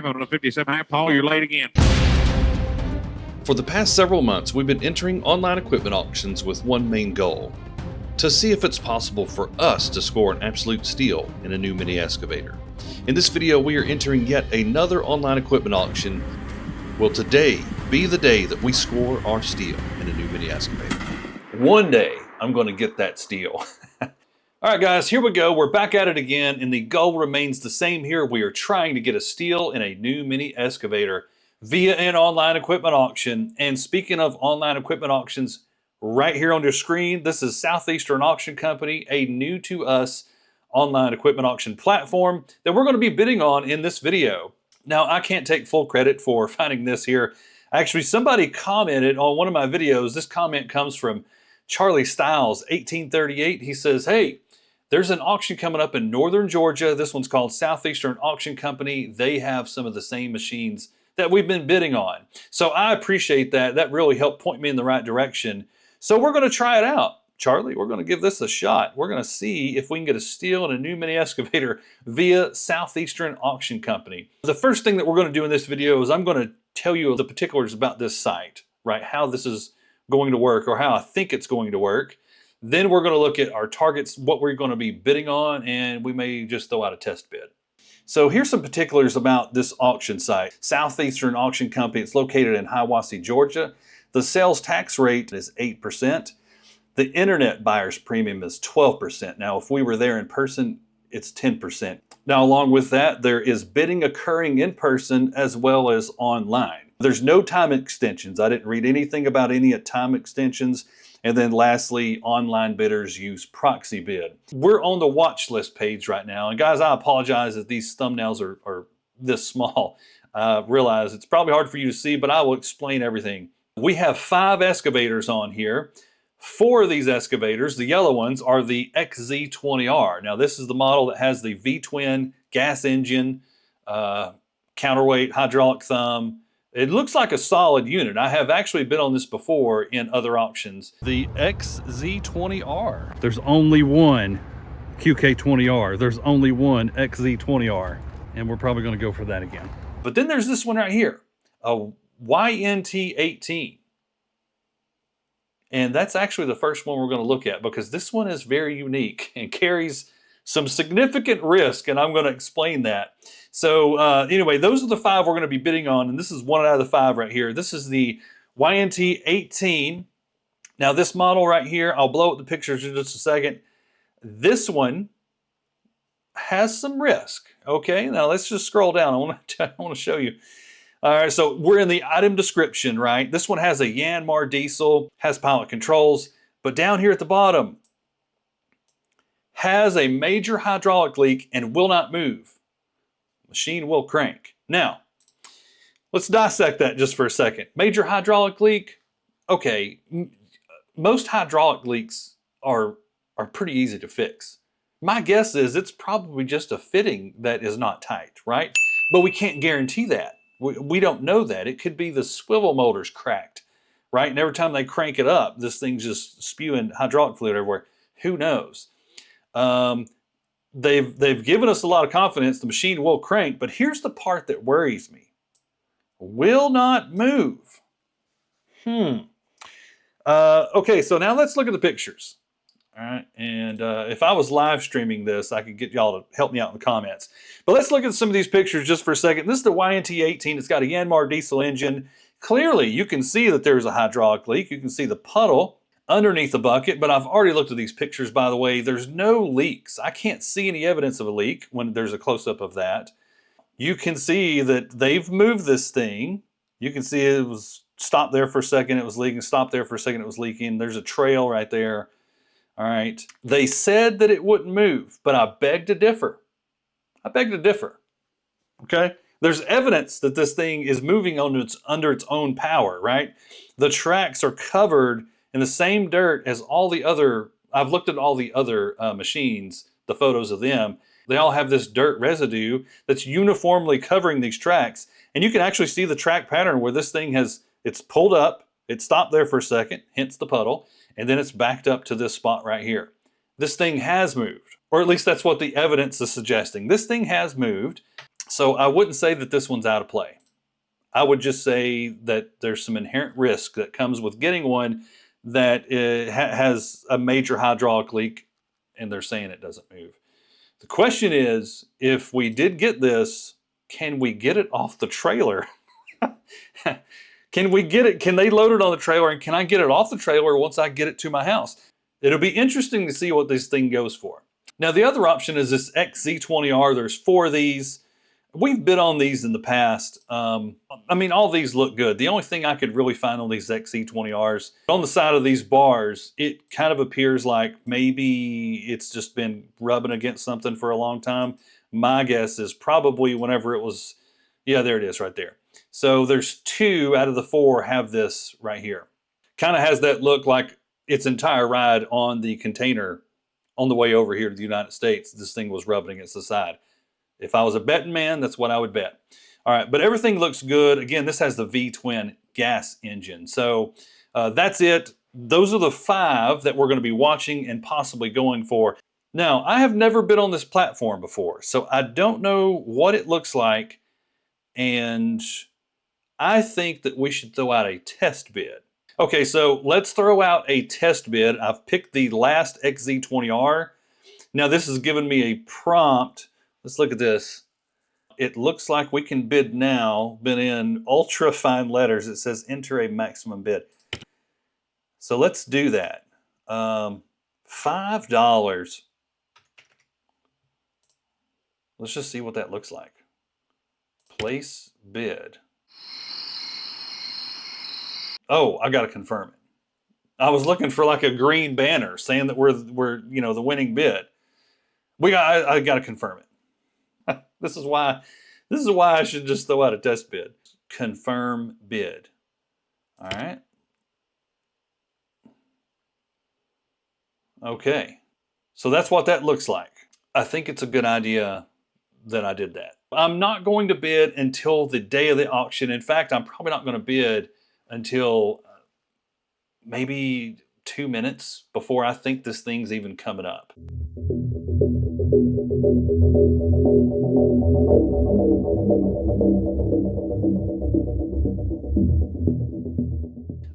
55 on a 57. Paul, you're late again. For the past several months, we've been entering online equipment auctions with one main goal: to see if it's possible for us to score an absolute steal in a new mini excavator. In this video, we are entering yet another online equipment auction. Will today be the day that we score our steal in a new mini excavator? One day, I'm going to get that steal. All right, guys, here we go. We're back at it again, and the goal remains the same here. We are trying to get a steal in a new mini excavator via an online equipment auction. And speaking of online equipment auctions, right here on your screen, this is Southeastern Auction Company, a new to us online equipment auction platform that we're going to be bidding on in this video. Now, I can't take full credit for finding this here. Actually, somebody commented on one of my videos. This comment comes from Charlie Styles, 1838. He says, hey, there's an auction coming up in northern Georgia. This one's called Southeastern Auction Company. They have some of the same machines that we've been bidding on. So I appreciate that. That really helped point me in the right direction. So we're going to try it out. Charlie, we're going to give this a shot. We're going to see if we can get a steal in a new mini excavator via Southeastern Auction Company. The first thing that we're going to do in this video is I'm going to tell you the particulars about this site, right? How this is going to work, or how I think it's going to work. Then we're going to look at our targets, what we're going to be bidding on, and we may just throw out a test bid. So here's some particulars about this auction site. Southeastern Auction Company, it's located in Hiawassee, Georgia. The sales tax rate is 8%. The internet buyer's premium is 12%. Now, if we were there in person, it's 10%. Now, along with that, there is bidding occurring in person as well as online. There's no time extensions. I didn't read anything about any time extensions. And then lastly, online bidders use proxy bid. We're on the watch list page right now. And guys, I apologize that these thumbnails are this small. I realize it's probably hard for you to see, but I will explain everything. We have 5 excavators on here. 4 of these excavators, the yellow ones, are the XZ20R. Now, this is the model that has the V-twin gas engine, counterweight, hydraulic thumb. It looks like a solid unit. I have actually been on this before in other auctions. The XZ20R. There's only one QK20R. There's only one XZ20R. And we're probably going to go for that again. But then there's this one right here, a YNT18. And that's actually the first one we're going to look at, because this one is very unique and carries some significant risk, and I'm going to explain that. So anyway, those are the 5 we're going to be bidding on, and this is 1 out of the 5 right here. This is the YNT18. Now this model right here, I'll blow up the pictures in just a second. This one has some risk. Okay, now let's just scroll down. I want to show you. All right, so we're in the item description, right? This one has a Yanmar diesel, has pilot controls, but down here at the bottom, has a major hydraulic leak and will not move. Machine will crank. Now, let's dissect that just for a second. Major hydraulic leak, okay, most hydraulic leaks are pretty easy to fix. My guess is it's probably just a fitting that is not tight, right? But we can't guarantee that. We don't know that. It could be the swivel motor's cracked, right? And every time they crank it up, this thing's just spewing hydraulic fluid everywhere. Who knows? They've given us a lot of confidence. The machine will crank, but here's the part that worries me. Will not move. Okay, so now let's look at the pictures. All right, and if I was live streaming this, I could get y'all to help me out in the comments. But let's look at some of these pictures just for a second. This is the YNT18. It's got a Yanmar diesel engine. Clearly, you can see that there's a hydraulic leak. You can see the puddle underneath the bucket, but I've already looked at these pictures, by the way. There's no leaks. I can't see any evidence of a leak when there's a close-up of that. You can see that they've moved this thing. You can see it was stopped there for a second, it was leaking, stopped there for a second, it was leaking. There's a trail right there. All right. They said that it wouldn't move, but I beg to differ. I beg to differ. Okay? There's evidence that this thing is moving under its own power, right? The tracks are covered in the same dirt as all the other, I've looked at all the other machines, the photos of them. They all have this dirt residue that's uniformly covering these tracks. And you can actually see the track pattern where this thing it's pulled up, it stopped there for a second, hence the puddle, and then it's backed up to this spot right here. This thing has moved, or at least that's what the evidence is suggesting. This thing has moved. So I wouldn't say that this one's out of play. I would just say that there's some inherent risk that comes with getting one that has a major hydraulic leak, and they're saying it doesn't move. The question is, if we did get this, can we get it off the trailer? Can we get it? Can they load it on the trailer, and can I get it off the trailer once I get it to my house? It'll be interesting to see what this thing goes for. Now, the other option is this XZ20R. There's 4 of these. We've bid on these in the past. I mean, all these look good. The only thing I could really find on these XZ20Rs, on the side of these bars, it kind of appears like maybe it's just been rubbing against something for a long time. My guess is probably whenever it was, yeah, there it is right there. So there's 2 out of the 4 have this right here. Kind of has that look like its entire ride on the container on the way over here to the United States, this thing was rubbing against the side. If I was a betting man, that's what I would bet. All right, but everything looks good. Again, this has the V-twin gas engine. So that's it. Those are the 5 that we're going to be watching and possibly going for. Now, I have never been on this platform before, so I don't know what it looks like, and I think that we should throw out a test bid. Okay, so let's throw out a test bid. I've picked the last XZ20R. Now, this has given me a prompt. Let's look at this. It looks like we can bid now, but in ultra fine letters, it says enter a maximum bid. So let's do that. $5. Let's just see what that looks like. Place bid. Oh, I got to confirm it. I was looking for like a green banner saying that we're the winning bid. I got to confirm it. This is why I should just throw out a test bid. Confirm bid. All right. Okay. So that's what that looks like. I think it's a good idea that I did that. I'm not going to bid until the day of the auction. In fact, I'm probably not going to bid until maybe 2 minutes before I think this thing's even coming up.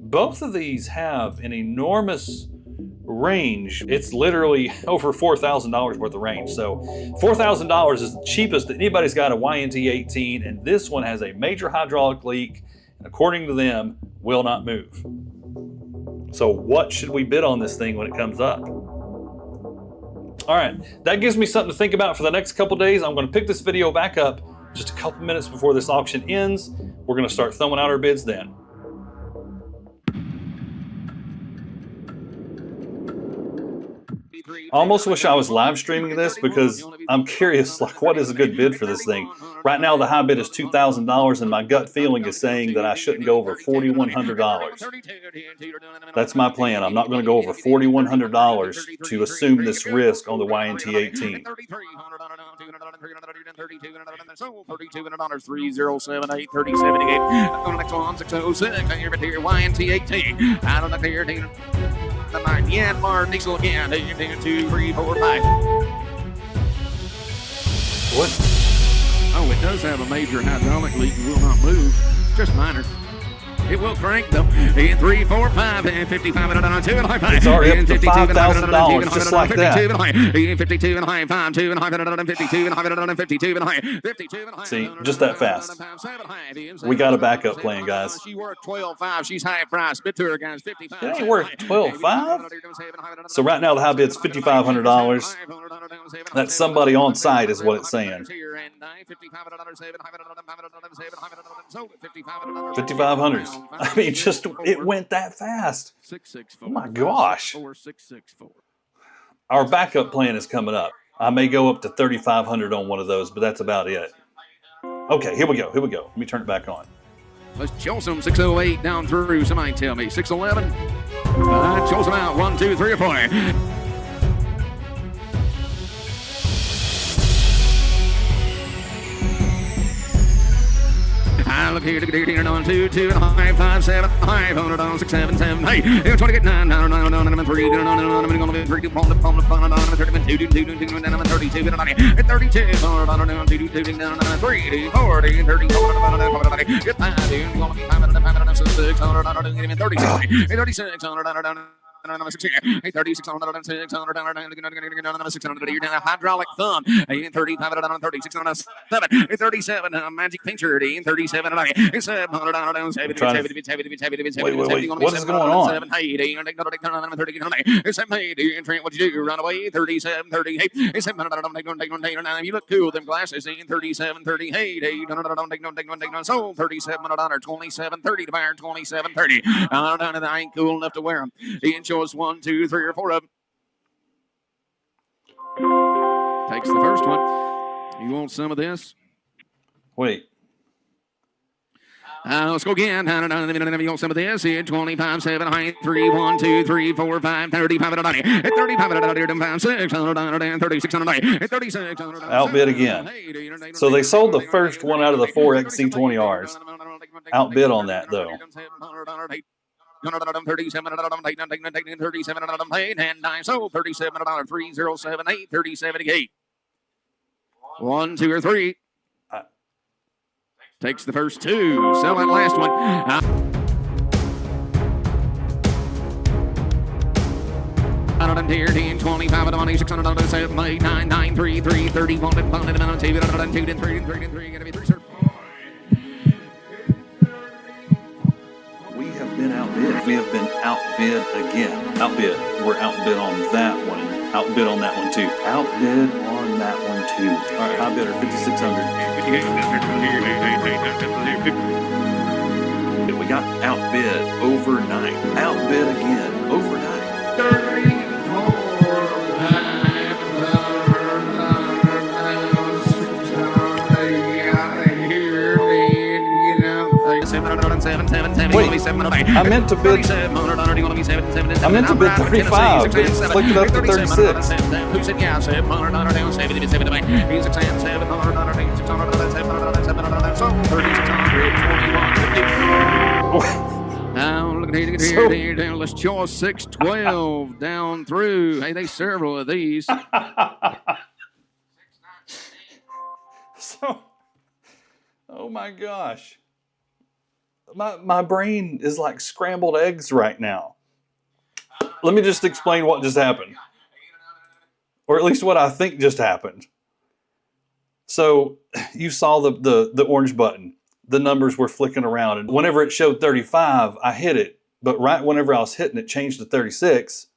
Both of these have an enormous range. It's literally over $4,000 worth of range. So $4,000 is the cheapest that anybody's got a YNT18, and this one has a major hydraulic leak, and according to them, will not move. So what should we bid on this thing when it comes up? All right, that gives me something to think about for the next couple days. I'm going to pick this video back up just a couple minutes before this auction ends. We're going to start throwing out our bids then. I almost wish I was live streaming this because I'm curious, like, what is a good bid for this thing? Right now, the high bid is $2,000, and my gut feeling is saying that I shouldn't go over $4,100. That's my plan. I'm not going to go over $4,100 to assume this risk on the YNT18. Yeah, Mark Diesel again. 2, 3, 4, 5. What? Oh, it does have a major hydraulic leak and will not move. Just minor. It will crank though. 3, 4, 5, and 55 and 2 and 5. It's already up to $5,000 just like that. 52 and 5, 2 and 52 and 52 and 52 and See, just that fast. We got a backup plan, guys. She worth 12.5. She's high price. Bid to her, guys. 55. It ain't worth $12.5. So right now the high bid's $5,500. That's somebody on site is what it's saying. $5,500. I mean, just it went that fast. Oh my gosh. Our backup plan is coming up. I may go up to $3,500 on one of those, but that's about it. Okay, here we go. Let me turn it back on. Let's chose them 608 down through. Somebody tell me 611. I chose them out 1, 2, 3, or 4. Look here, 2, 2, 5, 5, 7, 500, 6, 7, 7, 8, 20, 9, 9, 9, 9, 9, 3, 32, hydraulic thumb, 35, 37, magic pincher, 37, Wait, what is going on? What you do? Run away, 37, 38. You look cool, them glasses, 37, 38. So 37, $27, 30 to buy, 27, 30. I ain't cool enough to wear them. He shows 1, 2, 3, or 4 of them. Takes the first one. You want some of this? Wait. Let's go again. You want some of this? 25, 7, 3, 1, 2, 3, 4, 5, 35, 35, 36, Outbid again. So they sold the first one out of the 4 XC20Rs. Outbid on that, though. 37, and 9, so $37, 3078, 3078. 1, 2, or 3. Takes the first 2. Sell that last one. 10, 25, 600, 7, 8, 9, 9, 3, 3, 30, 1, 2, 2, 3, 3, sir. We have been outbid. We have been outbid again. Outbid. We're outbid on that one. Outbid on that one too. Outbid on that one too. All right, high bidder, 5,600. We got outbid overnight. Outbid again overnight. 7, wait, I meant to bid. I meant to bid 35, but it's flicked it up to 36. Who said yeah? 700, 7, he's a 10, 700, 600, 700, 700, so 36, now look at here, let's choose 612 down through. Hey, they several of these. So, oh my gosh. My brain is like scrambled eggs right now. Let me just explain what just happened. Or at least what I think just happened. So you saw the orange button. The numbers were flicking around. And whenever it showed 35, I hit it. But right whenever I was hitting it, changed to 36.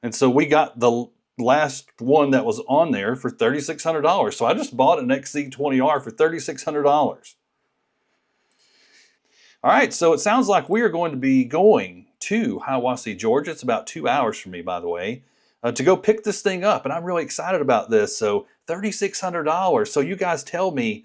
And so we got the last one that was on there for $3,600. So I just bought an XC20R for $3,600. All right, so it sounds like we are going to be going to Hiawassee, Georgia. It's about 2 hours from me, by the way, to go pick this thing up. And I'm really excited about this. So $3,600. So you guys tell me,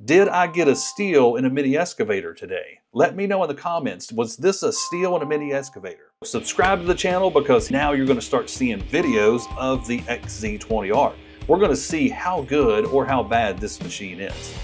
did I get a steal in a mini excavator today? Let me know in the comments. Was this a steal in a mini excavator? Subscribe to the channel because now you're going to start seeing videos of the XZ20R. We're going to see how good or how bad this machine is.